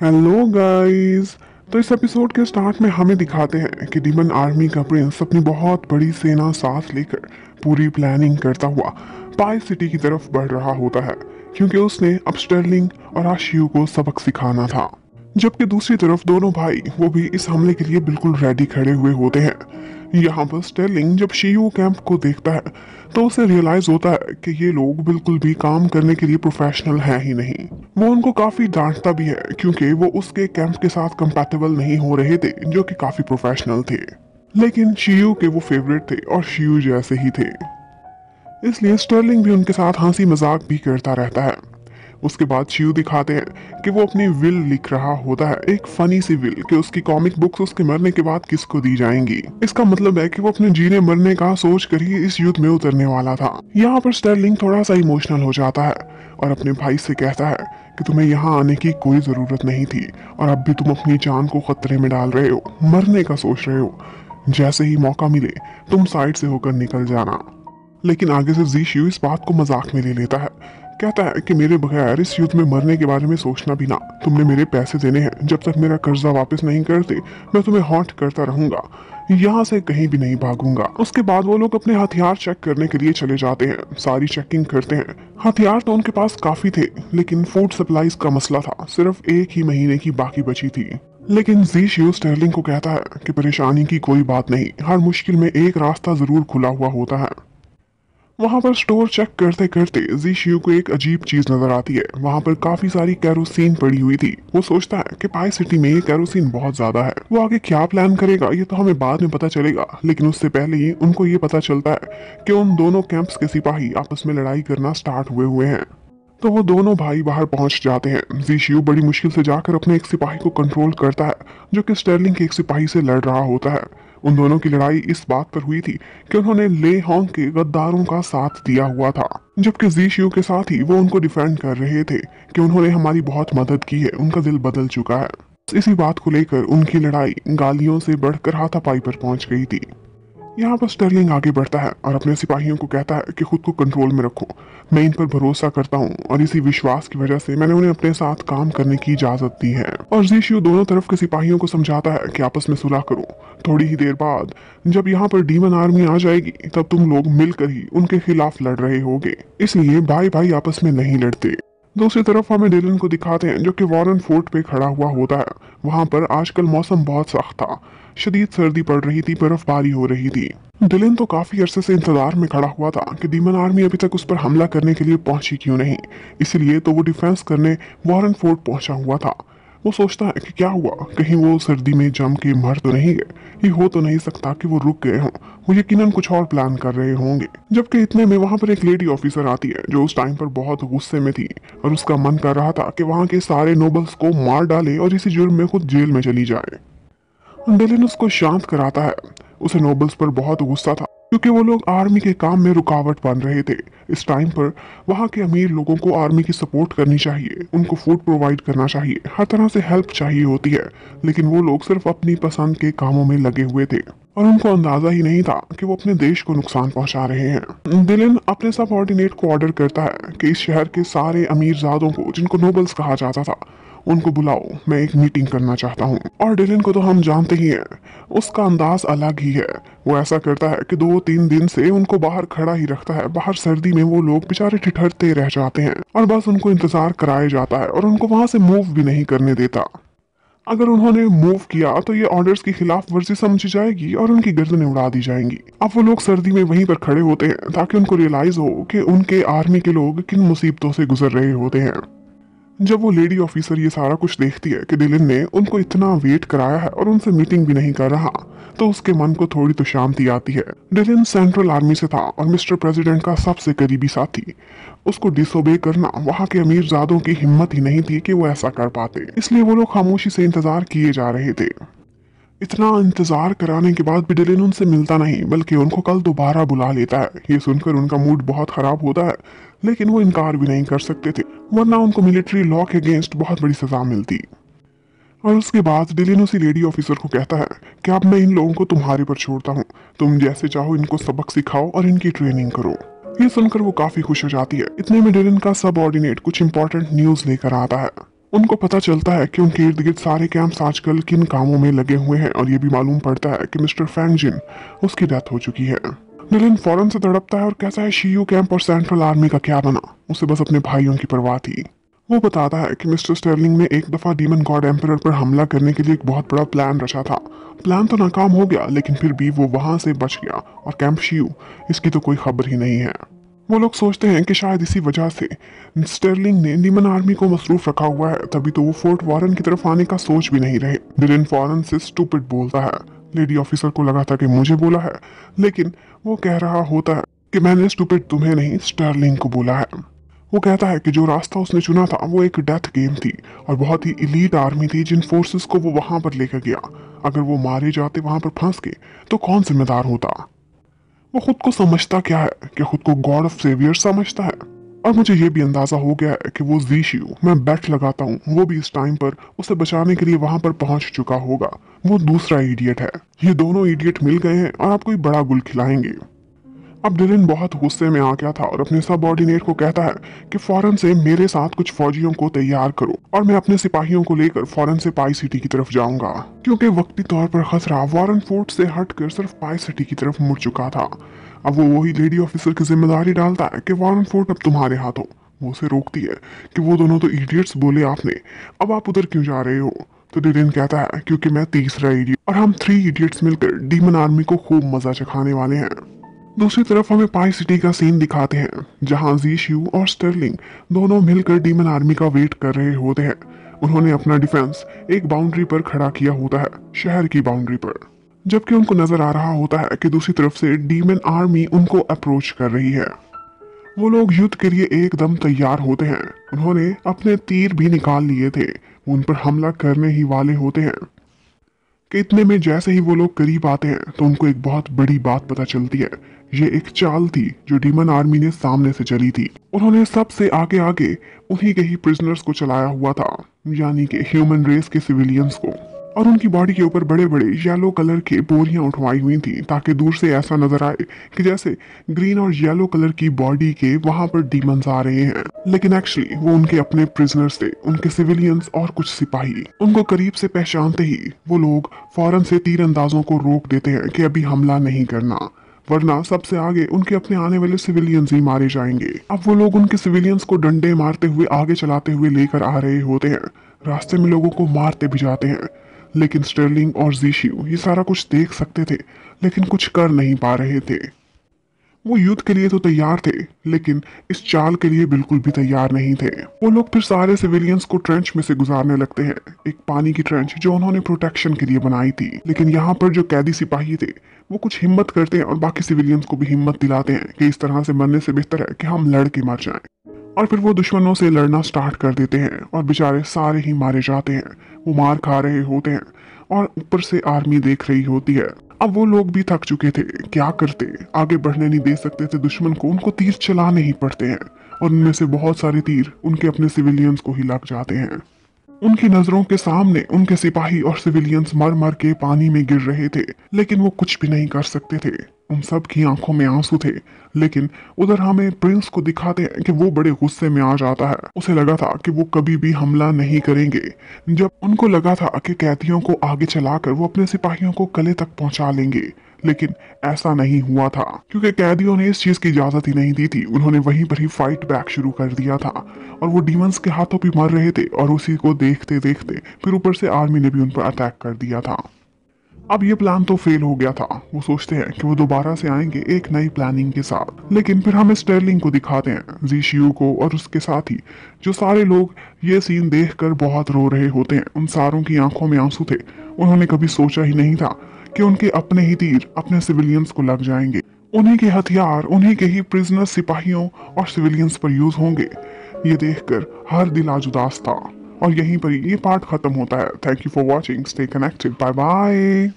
Hello guys. तो इस episode के स्टार्ट में हमें दिखाते हैं कि डीमन आर्मी का प्रिंस अपनी बहुत बड़ी सेना साथ लेकर पूरी प्लानिंग करता हुआ पाई सिटी की तरफ बढ़ रहा होता है, क्योंकि उसने अब स्टर्लिंग और आशियू को सबक सिखाना था। जबकि दूसरी तरफ दोनों भाई वो भी इस हमले के लिए बिल्कुल रेडी खड़े हुए होते हैं। यहाँ पर स्टेर्लिंग जब शियू कैंप को देखता है तो उसे रियलाइज होता है कि ये लोग बिल्कुल भी काम करने के लिए प्रोफेशनल हैं ही नहीं। वो उनको काफी डांटता भी है क्योंकि वो उसके कैंप के साथ कंपैटिबल नहीं हो रहे थे, जो कि काफी प्रोफेशनल थे। लेकिन शियू के वो फेवरेट थे और शियू जैसे ही थे, इसलिए स्टर्लिंग भी उनके साथ हंसी मजाक भी करता रहता है। उसके बाद शियू दिखाते हैं कि वो अपनी विल लिख रहा होता है, एक फनी सी विल कि उसकी कॉमिक बुक्स उसके मरने के बाद किसको दी जाएंगी। इसका मतलब है कि वो अपने जीने मरने का सोच कर ही इस युद्ध में उतरने वाला था। यहाँ पर स्टर्लिंग थोड़ा सा इमोशनल हो जाता है और अपने भाई से कहता है कि तुम्हें यहाँ आने की कोई जरूरत नहीं थी और अब भी तुम अपनी जान को खतरे में डाल रहे हो, मरने का सोच रहे हो। जैसे ही मौका मिले तुम साइड से होकर निकल जाना। लेकिन आगे से जी शियू इस बात को मजाक में ले लेता है। कहता है कि मेरे बगैर इस युद्ध में मरने के बारे में सोचना भी ना। तुमने मेरे पैसे देने हैं, जब तक मेरा कर्जा वापस नहीं करते मैं तुम्हें हॉन्ट करता रहूंगा, यहाँ से कहीं भी नहीं भागूंगा। उसके बाद वो लोग अपने हथियार चेक करने के लिए चले जाते हैं, सारी चेकिंग करते हैं। हथियार तो उनके पास काफी थे, लेकिन फूड सप्लाईज का मसला था, सिर्फ एक ही महीने की बाकी बची थी। लेकिन जी शियू स्टर्लिंग को कहता है कि परेशानी की कोई बात नहीं, हर मुश्किल में एक रास्ता जरूर खुला हुआ होता है। वहां पर स्टोर चेक करते करते जी शियू को एक अजीब चीज नजर आती है। वहां पर काफी सारी कैरोसिन पड़ी हुई थी। वो सोचता है कि पाई सिटी में ये कैरोसिन बहुत ज्यादा है। वो आगे क्या प्लान करेगा ये तो हमें बाद में पता चलेगा, लेकिन उससे पहले ही उनको ये पता चलता है कि उन दोनों कैंप्स के सिपाही आपस में लड़ाई करना स्टार्ट हुए हैं। तो वो दोनों भाई बाहर पहुंच जाते हैं। जी शियू बड़ी मुश्किल से जाकर अपने एक सिपाही को कंट्रोल करता है, जो कि स्टर्लिंग के एक सिपाही से लड़ रहा होता है। उन दोनों की लड़ाई इस बात पर हुई थी कि उन्होंने ले होंग के गद्दारों का साथ दिया हुआ था, जबकि जी शियू के साथ ही वो उनको डिफेंड कर रहे थे कि उन्होंने हमारी बहुत मदद की है, उनका दिल बदल चुका है। इसी बात को लेकर उनकी लड़ाई गालियों से बढ़कर हाथापाई पर पहुंच गई थी। यहाँ पर स्टर्लिंग आगे बढ़ता है और अपने सिपाहियों को कहता है कि खुद को कंट्रोल में रखो, मैं इन पर भरोसा करता हूँ और इसी विश्वास की वजह से मैंने उन्हें अपने साथ काम करने की इजाजत दी है। और जी शियू दोनों तरफ के सिपाहियों को समझाता है कि आपस में सुलह करो। थोड़ी ही देर बाद जब यहाँ पर डीमन आर्मी आ जाएगी तब तुम लोग मिलकर ही उनके खिलाफ लड़ रहे होगे, इसलिए भाई भाई आपस में नहीं लड़ते। दूसरी तरफ हमें डिलन को दिखाते हैं जो कि वॉरेन फोर्ट पे खड़ा हुआ होता है। वहां पर आजकल मौसम बहुत सख्त था, शदीद सर्दी पड़ रही थी, बर्फबारी हो रही थी। डिलन तो काफी अरसे से इंतजार में खड़ा हुआ था कि डीमन आर्मी अभी तक उस पर हमला करने के लिए पहुंची क्यों नहीं, इसलिए तो वो डिफेंस करने वॉरेन फोर्ट पहुंचा हुआ था। वो सोचता है कि क्या हुआ, कहीं वो सर्दी में जम के मर तो नहीं गए। ये हो तो नहीं सकता कि वो रुक गए हों, वो यकीनन कुछ और प्लान कर रहे होंगे। जबकि इतने में वहां पर एक लेडी ऑफिसर आती है जो उस टाइम पर बहुत गुस्से में थी और उसका मन कर रहा था कि वहां के सारे नोबल्स को मार डाले और इसी जुर्म में खुद जेल में चली जाए। डिलिन उसको शांत कराता है। उसे नोबल्स पर बहुत गुस्सा था क्योंकि वो लोग आर्मी के काम में रुकावट बन रहे थे। इस टाइम पर वहाँ के अमीर लोगों को आर्मी की सपोर्ट करनी चाहिए, उनको फूड प्रोवाइड करना चाहिए, हर तरह से हेल्प चाहिए होती है, लेकिन वो लोग सिर्फ अपनी पसंद के कामों में लगे हुए थे और उनको अंदाजा ही नहीं था कि वो अपने देश को नुकसान पहुंचा रहे हैं। डिलिन अपने सबऑर्डिनेट को ऑर्डर करता है कि इस शहर के सारे अमीरजादों को, जिनको नोबल्स कहा जाता था, उनको बुलाओ, मैं एक मीटिंग करना चाहता हूँ। और डिलिन को तो हम जानते ही हैं, उसका अंदाज अलग ही है। वो ऐसा करता है कि 2-3 दिन से उनको बाहर खड़ा ही रखता है। बाहर सर्दी में वो लोग बेचारे ठिठुरते रह जाते हैं और बस उनको इंतजार कराया जाता है और उनको वहां से मूव भी नहीं करने देता। अगर उन्होंने मूव किया तो ये ऑर्डर्स की खिलाफ वर्जी समझी जाएगी और उनकी गर्दनें उड़ा दी जाएंगी। अब वो लोग सर्दी में वहीं पर खड़े होते हैं ताकि उनको रियलाइज हो कि उनके आर्मी के लोग किन मुसीबतों से गुजर रहे होते हैं। जब वो लेडी ऑफिसर ये सारा कुछ देखती है कि डिलिन ने उनको इतना वेट कराया है और उनसे मीटिंग भी नहीं कर रहा, तो उसके मन को थोड़ी तो शांति आती है। डिलिन सेंट्रल आर्मी से था और मिस्टर प्रेसिडेंट का सबसे करीबी साथी। उसको डिसोबे करना वहां के अमीरजादों की हिम्मत ही नहीं थी कि वो ऐसा कर पाते, इसलिए वो लोग खामोशी से इंतजार किए जा रहे थे। इतना इंतजार कराने के बाद भी डिलिन उनसे मिलता नहीं, बल्कि उनको कल दोबारा बुला लेता है। ये सुनकर उनका मूड बहुत खराब होता है, लेकिन वो इनकार भी नहीं कर सकते थे, वरना उनको मिलिट्री लॉ के अगेंस्ट बहुत बड़ी सजा मिलती। और उसके बाद डिलिन उसी लेडी ऑफिसर को कहता है कि अब मैं इन लोगों को तुम्हारे पर छोड़ता हूँ, तुम जैसे चाहो इनको सबक सिखाओ और इनकी ट्रेनिंग करो। ये सुनकर वो काफी खुश हो जाती है। इतने में डिलिन का सब ऑर्डिनेट कुछ इंपॉर्टेंट न्यूज लेकर आता है। उनको पता चलता है कि उनके इर्द गिर्द सारे कैंप्स आजकल किन कामों में लगे हुए हैं और ये भी मालूम पड़ता है कि मिस्टर फैंगजिन उसकी डेथ हो चुकी है। डिलन फौरन से तड़पता है और कहता है शीयू कैंप और सेंट्रल आर्मी का क्या बना, उसे बस अपने भाइयों की परवाह थी। वो बताता है कि मिस्टर स्टर्लिंग ने एक दफा डीमन गॉड एम्परर पर हमला करने के लिए एक बहुत बड़ा प्लान रचा था। प्लान तो नाकाम हो गया, लेकिन फिर भी वो वहां से बच गया और कैंप शीयू इसकी तो कोई खबर ही नहीं है। वो लोग सोचते हैं कि शायद इसी वजह से स्टर्लिंग ने डीमन आर्मी को मसरूफ रखा हुआ है, तभी तो वो फोर्ट वॉरन की तरफ आने का सोच भी नहीं रहे। डिलन फौरन से स्टूपिड बोलता है। लेडी ऑफिसर को लगा था कि मुझे बोला है, लेकिन वो कह रहा होता है कि मैंने स्टूपिड तुम्हें नहीं स्टर्लिंग को बोला है। वो कहता है कि जो रास्ता उसने चुना था वो एक डेथ गेम थी और बहुत ही इलीट आर्मी थी जिन फोर्सेस को वो वहां पर लेकर गया। अगर वो मारे जाते वहां पर फंस के तो कौन जिम्मेदार होता। वो खुद को समझता क्या है कि खुद को गॉड ऑफ सेवियर समझता है। और मुझे ये भी अंदाजा हो गया है कि वो ज़ीशियू, मैं बेट लगाता हूँ वो भी इस टाइम पर उसे बचाने के लिए वहां पर पहुंच चुका होगा। वो दूसरा इडियट है। ये दोनों इडियट मिल गए हैं और आपको एक बड़ा गुल खिलाएंगे। अब डिलन बहुत गुस्से में आ गया था और अपने सबऑर्डिनेट को कहता है कि फौरन से मेरे साथ कुछ फौजियों को तैयार करो और मैं अपने सिपाहियों को लेकर फौरन से पाई सिटी की तरफ जाऊंगा, क्योंकि वक्ती तौर पर खतरा वॉरन फोर्ट से हटकर सिर्फ पाई सिटी की तरफ मुड़ चुका था। अब वो वही लेडी ऑफिसर की जिम्मेदारी डालता है कि वॉरन फोर्ट अब तुम्हारे हाथों। वो उसे रोकती है कि वो दोनों तो इडियट्स बोले आपने, अब आप उधर क्यों जा रहे हो। तो डिलन कहता है क्योंकि मैं तीसरा इडियट और हम 3 इडियट्स मिलकर डीमन आर्मी को खूब मजा चखाने वाले हैं। दूसरी तरफ हमें पाई सिटी का सीन दिखाते हैं जहां ज़ीशियू और स्टर्लिंग दोनों मिलकर डीमन आर्मी का वेट कर रहे होते हैं। उन्होंने अपना डिफेंस एक बाउंड्री पर खड़ा किया होता है, शहर की बाउंड्री पर, जबकि उनको नजर आ रहा होता है कि दूसरी तरफ से डीमन आर्मी उनको अप्रोच कर रही है। वो लोग युद्ध के लिए एकदम तैयार होते हैं। उन्होंने अपने तीर भी निकाल लिए थे, वो उन पर हमला करने ही वाले होते हैं कि इतने में जैसे ही वो लोग करीब आते हैं तो उनको एक बहुत बड़ी बात पता चलती है। ये एक चाल थी जो डीमन आर्मी ने सामने से चली थी। उन्होंने सबसे आगे आगे उन्हीं के ही प्रिजनर्स को चलाया हुआ था, यानी कि ह्यूमन रेस के सिविलियंस को, और उनकी बॉडी के ऊपर बड़े बड़े येलो कलर के बोरियां उठवाई हुई थी ताकि दूर से ऐसा नजर आए कि जैसे ग्रीन और येलो कलर की बॉडी के वहां पर डीमंस आ रहे हैं, लेकिन एक्चुअली वो उनके अपने प्रिजनर्स थे, उनके सिविलियंस और कुछ सिपाही। उनको करीब से पहचानते ही वो लोग फौरन से तीरंदाजों को रोक देते हैं कि अभी हमला नहीं करना, वरना सबसे आगे उनके अपने आने वाले सिविलियंस ही मारे जाएंगे। अब वो लोग उनके सिविलियंस को डंडे मारते हुए आगे चलाते हुए लेकर आ रहे होते हैं। रास्ते में लोगों को मारते भी जाते हैं, लेकिन स्टर्लिंग और ज़ीशियू ये सारा कुछ देख सकते थे लेकिन कुछ कर नहीं पा रहे थे। वो युद्ध के लिए तो तैयार थे, लेकिन इस चाल के लिए बिल्कुल भी तैयार नहीं थे। वो लोग फिर सारे सिविलियंस को ट्रेंच में से गुजारने लगते हैं, एक पानी की ट्रेंच जो उन्होंने प्रोटेक्शन के लिए बनाई थी। लेकिन यहाँ पर जो कैदी सिपाही थे वो कुछ हिम्मत करते हैं और बाकी सिविलियंस को भी हिम्मत दिलाते हैं कि इस तरह से मरने से बेहतर है कि हम लड़ के मर जाएं। और फिर वो दुश्मनों से लड़ना स्टार्ट कर देते हैं और बेचारे सारे ही मारे जाते हैं। वो मार खा रहे होते हैं और ऊपर से आर्मी देख रही होती है। अब वो लोग भी थक चुके थे, क्या करते, आगे बढ़ने नहीं दे सकते थे दुश्मन को, उनको तीर चलाने ही पड़ते हैं और उनमें से बहुत सारे तीर उनके अपने सिविलियंस को ही लग जाते हैं। उनकी नजरों के सामने उनके सिपाही और सिविलियंस मर मर के पानी में गिर रहे थे, लेकिन वो कुछ भी नहीं कर सकते थे। उन सब की आंखों में आंसू थे। लेकिन उधर हमें प्रिंस को दिखाते हैं कि वो बड़े गुस्से में आ जाता है। उसे लगा था कि वो कभी भी हमला नहीं करेंगे। जब उनको लगा था कि कैदियों को आगे चलाकर वो अपने सिपाहियों को किले तक पहुंचा लेंगे, लेकिन ऐसा नहीं हुआ था क्योंकि कैदियों ने इस चीज की इजाजत ही नहीं दी थी। उन्होंने वहीं पर ही फाइट बैक शुरू कर दिया था और वो डीमंस के हाथों भी मर रहे थे और उसी को देखते देखते फिर ऊपर से आर्मी ने भी उन पर अटैक कर दिया था। अब ये प्लान तो फेल हो गया था। वो सोचते हैं कि वो दोबारा से आएंगे एक नई प्लानिंग के साथ, लेकिन फिर हमें स्टर्लिंग को दिखाते हैं, ज़ीशियू को और उसके साथ ही जो सारे लोग ये सीन देखकर बहुत रो रहे होते हैं। उन सारों की आंखों में आंसू थे। उन्होंने कभी सोचा ही नहीं था कि उनके अपने ही तीर अपने सिविलियंस को लग जाएंगे, उन्हीं के हथियार उन्हीं के ही प्रिजनर सिपाहियों और सिविलियंस पर यूज होंगे। ये देखकर हर दिल आज उदास था और यहीं पर ये पार्ट खत्म होता है। Thank you for watching, stay connected, bye bye.